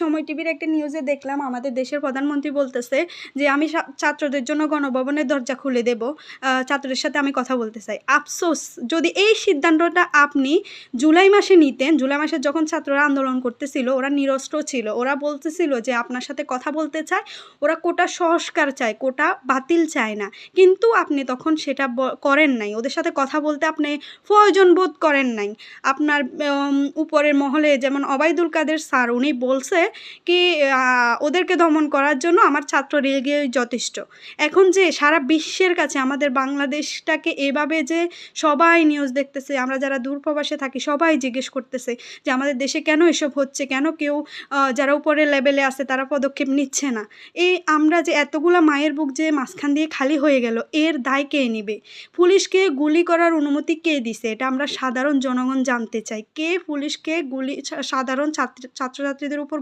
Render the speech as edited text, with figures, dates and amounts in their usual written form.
সময় টিভির একটা নিউজে দেখলাম আমাদের দেশের প্রধানমন্ত্রী বলতেছে যে আমি ছাত্রদের জন্য গণভবনের দরজা খুলে দেব, ছাত্রদের সাথে আমি কথা বলতে চাই। আফসোস, যদি এই সিদ্ধান্তটা আপনি জুলাই মাসে নিতেন, জুলাই মাসে যখন ছাত্ররা আন্দোলন করতেছিল ওরা নিরস্ত্র ছিল, ওরা বলতেছিল যে আপনার সাথে কথা বলতে চায়, ওরা কোটা সংস্কার চায়, কোটা বাতিল চায় না, কিন্তু আপনি তখন সেটা করেন নাই, ওদের সাথে কথা বলতে আপনি প্রয়োজন বোধ করেন নাই। আপনার উপরের মহলে যেমন ওবায়দুল কাদের স্যার উনি বলছে কি ওদেরকে দমন করার জন্য আমার ছাত্র লীগই যথেষ্ট। এখন যে সারা বিশ্বের কাছে আমাদের বাংলাদেশটাকে এভাবে যে সবাই নিউজ দেখতেছে, আমরা যারা দূরপ্রবাসে থাকি সবাই জিজ্ঞেস করতেছে যে আমাদের দেশে কেন এসব হচ্ছে, কেন কেউ যারা উপরের লেভেলে আছে তারা পদক্ষেপ নিচ্ছে না। এই আমরা যে এতগুলা মায়ের বুক যে মাঝখান দিয়ে খালি হয়ে গেল, এর দায় কে নেবে? পুলিশকে গুলি করার অনুমতি কে দিছে? এটা আমরা সাধারণ জনগণ জানতে চাই। কে পুলিশকে সাধারণ ছাত্রছাত্রীদের উপর